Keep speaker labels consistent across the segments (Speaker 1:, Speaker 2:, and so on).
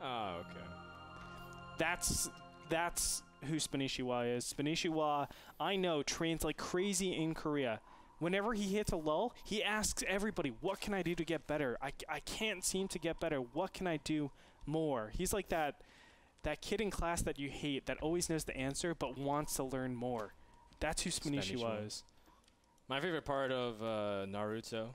Speaker 1: Oh, okay.
Speaker 2: That's who Spanishiwa is. Spanishiwa, I know, trains like crazy in Korea. Whenever he hits a lull, he asks everybody, what can I do to get better? I can't seem to get better. What can I do more? He's like that kid in class that you hate that always knows the answer but wants to learn more. That's who Spanishiwa is.
Speaker 1: My favorite part of Naruto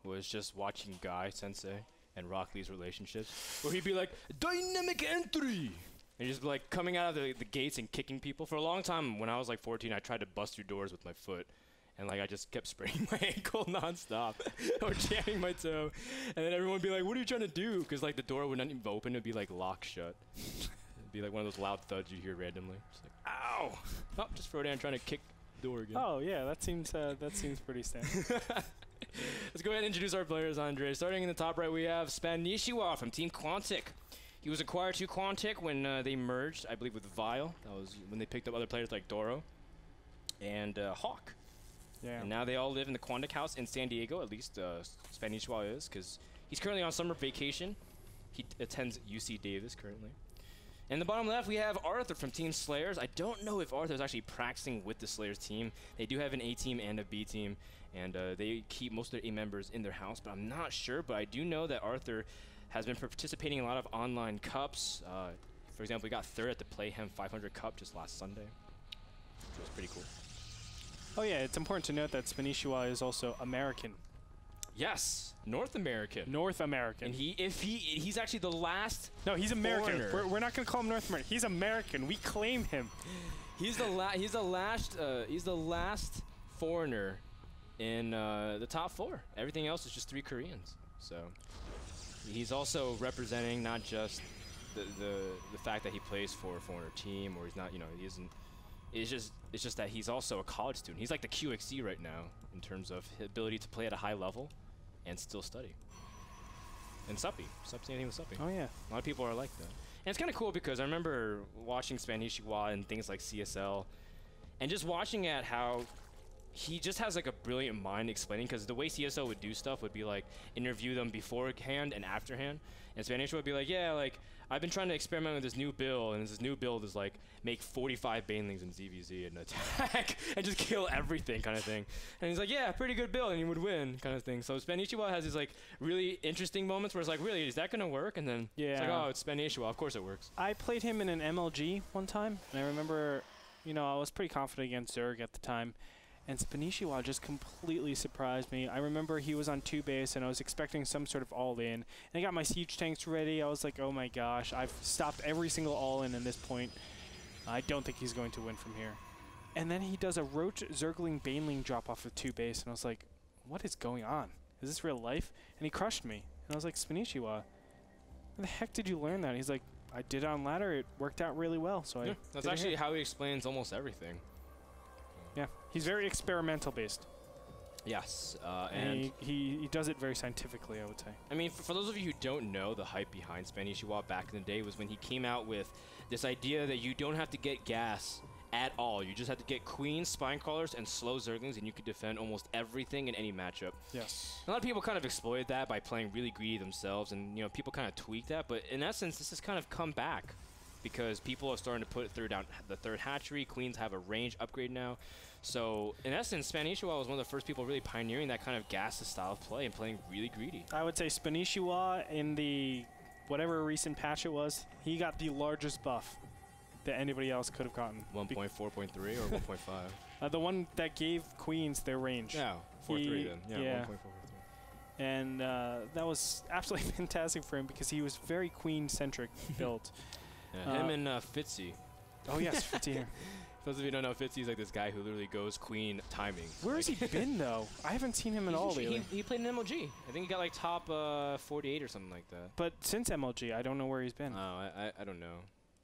Speaker 1: was just watching Guy Sensei and Rock Lee's relationships, where he'd be like, dynamic entry! And just like coming out of the gates and kicking people. For a long time, when I was like 14, I tried to bust through doors with my foot. And like I just kept spraining my ankle nonstop or jamming my toe. And then everyone would be like, what are you trying to do? Because like the door would not even open. It would be like locked shut. It'd be like one of those loud thuds you hear randomly. Just like, ow! Oh, just Frodan trying to kick the door again.
Speaker 2: Oh yeah, that seems pretty standard.
Speaker 1: Let's go ahead and introduce our players, Andre. Starting in the top right, we have Spanishiwa from Team Quantic. He was acquired to Quantic when they merged, I believe, with Vile. That was when they picked up other players like Doro and Hawk.
Speaker 2: Yeah.
Speaker 1: And now they all live in the Quantic house in San Diego, at least Spanishiwa is, because he's currently on summer vacation. He attends UC Davis currently. In the bottom left, we have Arthur from Team Slayers. I don't know if Arthur is actually practicing with the Slayers team. They do have an A team and a B team, and they keep most of their A members in their house, but I'm not sure. But I do know that Arthur has been participating in a lot of online cups. For example, we got third at the Playhem 500 Cup just last Sunday, which was pretty cool.
Speaker 2: Oh yeah, it's important to note that Spanishiwa is also American.
Speaker 1: Yes, North American.
Speaker 2: North American.
Speaker 1: And he's actually the last.
Speaker 2: No, he's American.
Speaker 1: Foreigner.
Speaker 2: We're not going to call him North American. He's American. We claim him.
Speaker 1: He's the last foreigner in the top 4. Everything else is just 3 Koreans. So he's also representing not just the fact that he plays for a foreigner team, or he's not, he isn't. It's just that he's also a college student. He's like the QXC right now in terms of his ability to play at a high level and still study. And Suppy. Same thing with Suppy.
Speaker 2: Oh yeah.
Speaker 1: A lot of people are like that. And it's kind of cool because I remember watching Spanishiwa and things like CSL and just watching at how he just has like a brilliant mind explaining, because the way CSL would do stuff would be like interview them beforehand and afterhand. And Spanishiwa would be like, yeah, like I've been trying to experiment with this new build, and this new build is like make 45 banelings in ZVZ and attack and just kill everything kind of thing. And he's like, yeah, pretty good build and you would win kind of thing. So Spanishiwa has these like really interesting moments where it's like, really, is that going to work? And then it's like, oh, it's Spanishiwa, of course it works.
Speaker 2: I played him in an MLG one time, and I remember, I was pretty confident against Zerg at the time. And Spanishiwa just completely surprised me. I remember he was on 2 base, and I was expecting some sort of all-in. And I got my siege tanks ready. I was like, oh my gosh, I've stopped every single all-in in this point. I don't think he's going to win from here. And then he does a Roach Zergling Baneling drop off of 2 base, and I was like, what is going on? Is this real life? And he crushed me. And I was like, Spanishiwa, where the heck did you learn that? And he's like, I did it on ladder. It worked out really well. So
Speaker 1: yeah, that's actually how he explains almost everything.
Speaker 2: Yeah, he's very experimental based.
Speaker 1: Yes,
Speaker 2: and he does it very scientifically, I would say.
Speaker 1: I mean, for those of you who don't know, the hype behind Spanishiwa back in the day was when he came out with this idea that you don't have to get gas at all. You just have to get queens, spine crawlers, and slow zerglings, and you could defend almost everything in any matchup.
Speaker 2: Yes.
Speaker 1: A lot of people kind of exploited that by playing really greedy themselves, and people kind of tweaked that. But in essence, this has kind of come back, because people are starting to put the third hatchery. Queens have a range upgrade now. So, in essence, Spanishiwa was one of the first people really pioneering that kind of gasless style of play and playing really greedy.
Speaker 2: I would say Spanishiwa, in the whatever recent patch it was, he got the largest buff that anybody else could have gotten.
Speaker 1: 1.4.3 or 1.5?
Speaker 2: The one that gave Queens their range.
Speaker 1: Yeah, 4.3 then. Yeah, 1.4.3.
Speaker 2: And that was absolutely fantastic for him, because he was very Queen-centric built.
Speaker 1: Yeah, him and Fitzy.
Speaker 2: Oh, yes, Fitzy.
Speaker 1: For those of you who don't know, Fitzy is like this guy who literally goes Queen timing.
Speaker 2: Where has he been, though? I haven't seen him at all lately.
Speaker 1: He played in MLG. I think he got like top 48 or something like that.
Speaker 2: But since MLG, I don't know where he's been.
Speaker 1: Oh, I don't know.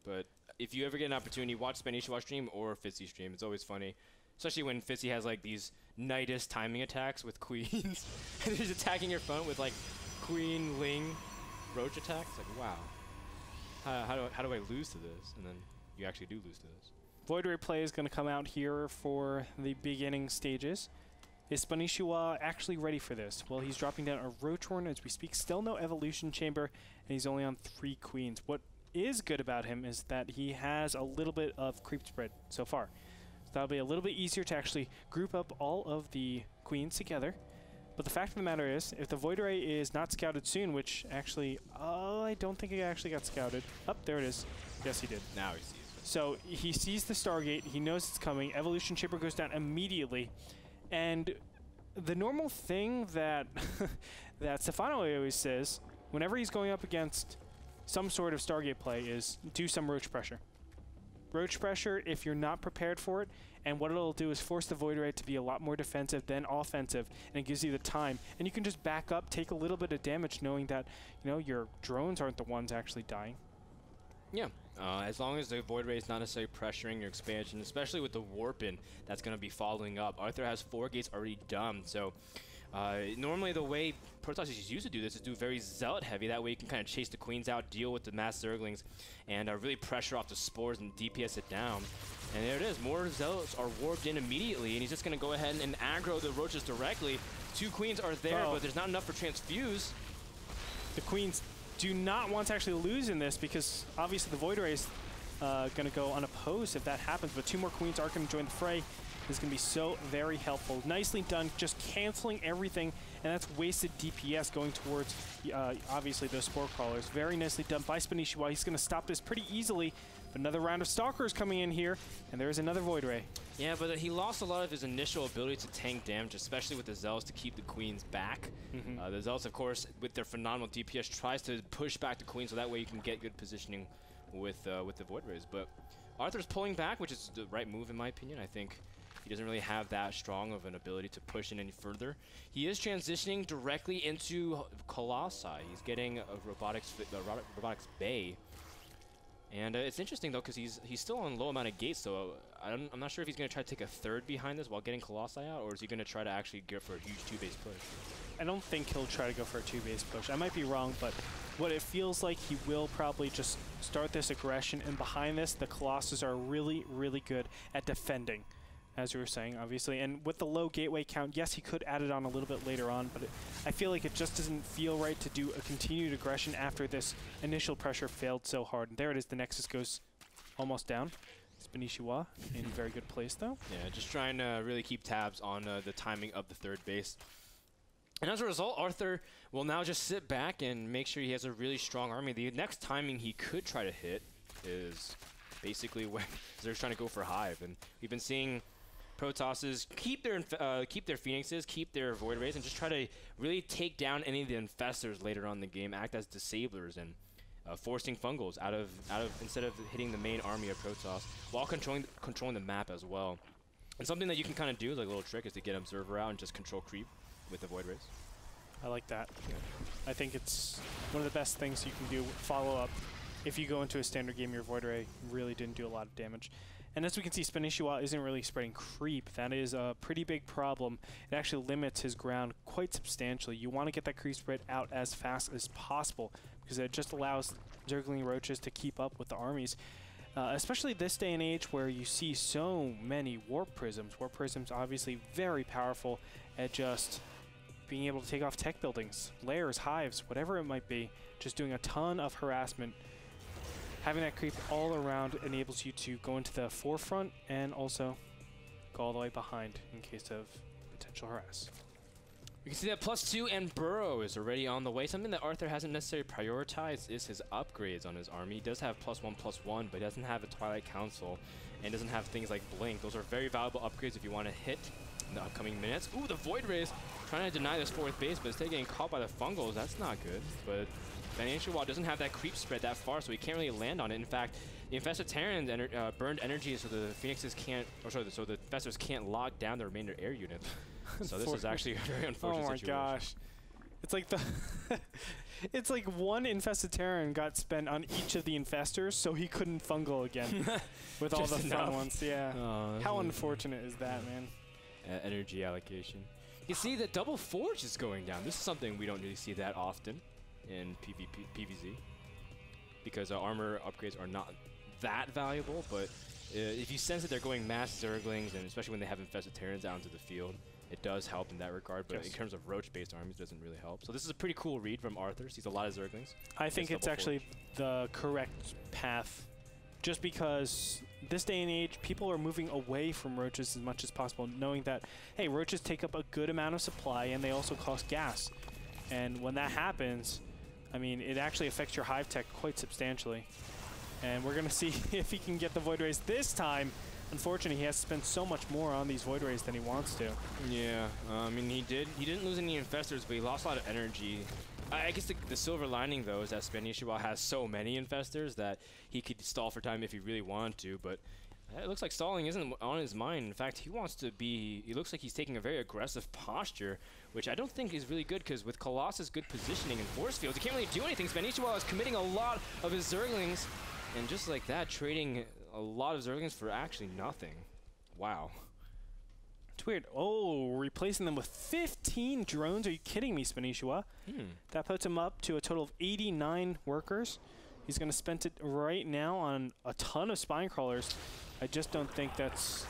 Speaker 1: But if you ever get an opportunity, watch Spanishiwa stream or Fitzy stream. It's always funny. Especially when Fitzy has like these Nidus timing attacks with queens. And he's attacking your front with like Queen, Ling, Roach attacks. Like, wow. How do I lose to this? And then you actually do lose to this.
Speaker 2: Void Ray play is going to come out here for the beginning stages. Is Spanishiwa actually ready for this? Well, he's dropping down a Ro4 as we speak. Still no evolution chamber, and he's only on 3 queens. What is good about him is that he has a little bit of creep spread so far. So that'll be a little bit easier to actually group up all of the queens together. But the fact of the matter is, if the Void Ray is not scouted soon, which actually, I don't think it actually got scouted. Oh, there it is. Yes, he did.
Speaker 1: Now he sees it.
Speaker 2: So he sees the Stargate. He knows it's coming. Evolution chamber goes down immediately. And the normal thing that that Stefano always says, whenever he's going up against some sort of Stargate play, is do some roach pressure. Roach pressure, if you're not prepared for it, and what it'll do is force the Void Ray to be a lot more defensive than offensive, and it gives you the time. And you can just back up, take a little bit of damage, knowing that, you know, your drones aren't the ones actually dying.
Speaker 1: Yeah, as long as the Void Ray is not necessarily pressuring your expansion, especially with the Warpin that's going to be following up. Arthur has 4 gates already done, so normally the way Protoss used to do this is do very Zealot heavy. That way you can kind of chase the queens out, deal with the mass Zerglings, and really pressure off the spores and DPS it down. And there it is. More Zealots are warped in immediately, and he's just going to go ahead and aggro the roaches directly. 2 queens are there, but there's not enough for transfuse.
Speaker 2: The queens do not want to actually lose in this because obviously the Void Ray is going to go unopposed if that happens, but 2 more queens are going to join the fray. This is going to be so very helpful. Nicely done, just canceling everything, and that's wasted DPS going towards, obviously, those Spore Crawlers. Very nicely done by Spanishiwa. He's going to stop this pretty easily, but another round of Stalkers coming in here, and there's another Void Ray.
Speaker 1: Yeah, but he lost a lot of his initial ability to tank damage, especially with the Zealots to keep the queens back. The Zealots, of course, with their phenomenal DPS, tries to push back the queens so that way you can get good positioning with the Void Rays. But Arthur's pulling back, which is the right move in my opinion. I think he doesn't really have that strong of an ability to push in any further. He is transitioning directly into Colossi. He's getting a robotics bay. And it's interesting though, because he's still on low amount of gates, so I'm not sure if he's going to try to take a 3rd behind this while getting Colossi out, or is he going to try to actually go for a huge 2-base push?
Speaker 2: I don't think he'll try to go for a 2-base push. I might be wrong, but what it feels like, he will probably just start this aggression, and behind this, the Colossus are really, really good at defending, as you were saying, obviously. And with the low gateway count, yes, he could add it on a little bit later on, but I feel like it just doesn't feel right to do a continued aggression after this initial pressure failed so hard. And there it is, the Nexus goes almost down. Spanishiwa in very good place, though.
Speaker 1: Yeah, just trying to really keep tabs on the timing of the 3rd base. And as a result, Arthur will now just sit back and make sure he has a really strong army. The next timing he could try to hit is basically when they're trying to go for Hive. And we've been seeing Protosses keep their Phoenixes, keep their Void Rays, and just try to really take down any of the Infestors later on in the game, act as disablers and forcing Fungals out of instead of hitting the main army of Protoss, while controlling the map as well. And something that you can kind of do, like a little trick, is to get Observer out and just control creep with the Void Rays.
Speaker 2: I like that. Yeah. I think it's one of the best things you can do, follow up. If you go into a standard game, your Void Ray really didn't do a lot of damage. And as we can see, Spanishiwa isn't really spreading creep. That is a pretty big problem. It actually limits his ground quite substantially. You want to get that creep spread out as fast as possible because it just allows Zergling Roaches to keep up with the armies. Especially this day and age where you see so many Warp Prisms. Warp Prisms obviously very powerful at just being able to take off tech buildings, layers, hives, whatever it might be. Just doing a ton of harassment. Having that creep all around enables you to go into the forefront and also go all the way behind in case of potential harass.
Speaker 1: You can see that +2 and Burrow is already on the way. Something that Arthur hasn't necessarily prioritized is his upgrades on his army. He does have +1/+1, but he doesn't have a Twilight Council and doesn't have things like Blink. Those are very valuable upgrades if you want to hit in the upcoming minutes. Ooh, the Void Rays trying to deny this 4th base, but instead getting caught by the Fungals. That's not good, but Spanishiwa doesn't have that creep spread that far, so he can't really land on it. In fact, the Infested Terrans burned energy so the Phoenixes can't, so the Infestors can't lock down the remainder air units. So this is actually a very unfortunate situation.
Speaker 2: Oh my gosh. It's like the it's like one Infested Terran got spent on each of the Infestors, so he couldn't fungal again with all the fun ones. Yeah. Oh, how unfortunate is that, man?
Speaker 1: Energy allocation. You see the double forge is going down. This is something we don't really see that often in PvZ because armor upgrades are not that valuable, but if you sense that they're going mass Zerglings, and especially when they have Infested Terrans out into the field, it does help in that regard, but in terms of roach-based armies, it doesn't really help. So this is a pretty cool read from Arthur. Sees a lot of Zerglings.
Speaker 2: I think it's actually the correct path, just because this day and age, people are moving away from roaches as much as possible, knowing that, hey, roaches take up a good amount of supply, and they also cost gas. And when that happens, I mean, it actually affects your hive tech quite substantially. And we're going to see if he can get the Void Rays this time. Unfortunately, he has to spend so much more on these Void Rays than he wants to.
Speaker 1: Yeah, I mean, he didn't lose any infestors, but he lost a lot of energy. I guess the silver lining, though, is that Spanishiwa has so many infestors that he could stall for time if he really wanted to, but it looks like stalling isn't on his mind. In fact, he looks like he's taking a very aggressive posture, which I don't think is really good, because with Colossus' good positioning and force fields, he can't really do anything. Spanishiwa is committing a lot of his Zerglings, and just like that, trading a lot of Zerglings for actually nothing. Wow.
Speaker 2: It's weird. Oh, replacing them with 15 drones. Are you kidding me, Spanishiwa? That puts him up to a total of 89 workers. He's going to spend it right now on a ton of spine crawlers. I just don't think that's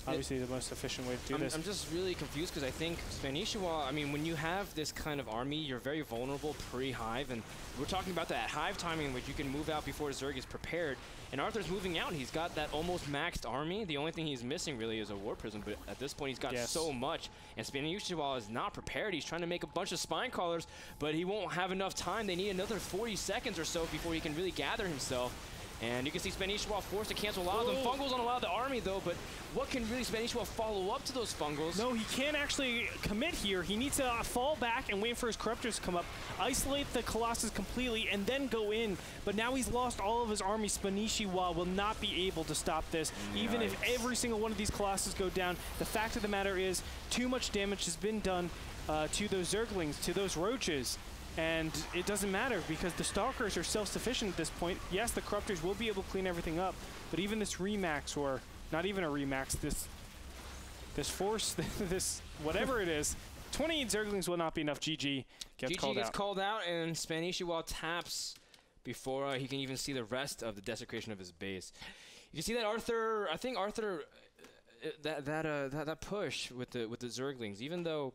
Speaker 2: obviously the most efficient way to do this.
Speaker 1: I'm just really confused, because I think Spanishiwa, I mean, when you have this kind of army, you're very vulnerable pre-hive, and we're talking about that hive timing in which you can move out before Zerg is prepared. And Arthur's moving out, and he's got that almost maxed army. The only thing he's missing really is a War Prism, but at this point he's got so much. And Spanishiwa is not prepared. He's trying to make a bunch of spine crawlers, but he won't have enough time. They need another 40 seconds or so before he can really gather himself. And you can see Spanishiwa forced to cancel a lot of them. Fungals on a lot of the army, though, but what can really Spanishiwa follow up to those Fungals?
Speaker 2: No, he can't actually commit here. He needs to fall back and wait for his Corruptors to come up, isolate the Colossus completely, and then go in. But now he's lost all of his army. Spanishiwa will not be able to stop this. Even if every single one of these Colossus go down, the fact of the matter is too much damage has been done to those Zerglings, to those Roaches. And it doesn't matter, because the Stalkers are self-sufficient at this point. Yes, the Corruptors will be able to clean everything up, but even this Remax, or not even a Remax, this Force, this whatever it is, 28 Zerglings will not be enough. GG gets called out.
Speaker 1: GG gets called out, and Spanishiwa taps before he can even see the rest of the desecration of his base. You see that Arthur, I think Arthur, that push with the Zerglings, even though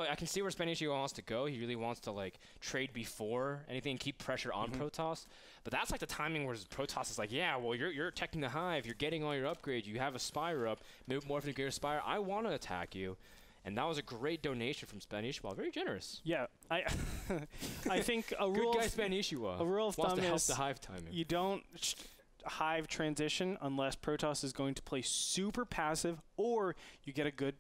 Speaker 1: I can see where Spanishiwa wants to go, he really wants to like trade before anything, keep pressure on Protoss. But that's like the timing where Protoss is like, yeah, well, you're attacking the hive, you're getting all your upgrades, you have a Spire up, maybe more of a greater Spire, I want to attack you. And that was a great donation from Spanishiwa, very generous.
Speaker 2: Yeah, I think a rule
Speaker 1: good guy Spanishiwa.
Speaker 2: A rule of thumb is
Speaker 1: the hive timing.
Speaker 2: You don't hive transition unless Protoss is going to play super passive, or you get a good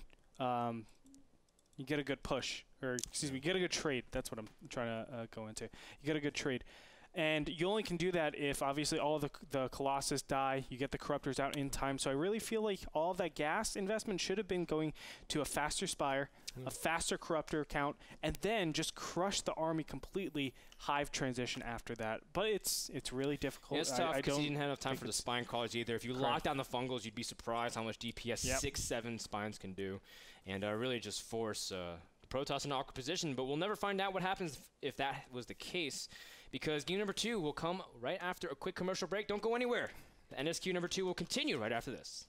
Speaker 2: push, or excuse me, get a good trade. That's what I'm trying to go into. You get a good trade. And you only can do that if, obviously, all of the Colossus die, you get the Corruptors out in time. So I really feel like all of that gas investment should have been going to a faster Spire, a faster Corruptor count, and then just crush the army completely, hive transition after that. But it's really difficult.
Speaker 1: Yeah, it's tough, because you didn't have enough time for the spine crawlers either. If you lock down the Fungals, you'd be surprised how much DPS 6-7 spines can do. And really just force Protoss in an awkward position. But we'll never find out what happens if that was the case, because game number 2 will come right after a quick commercial break. Don't go anywhere. The NSQ number 2 will continue right after this.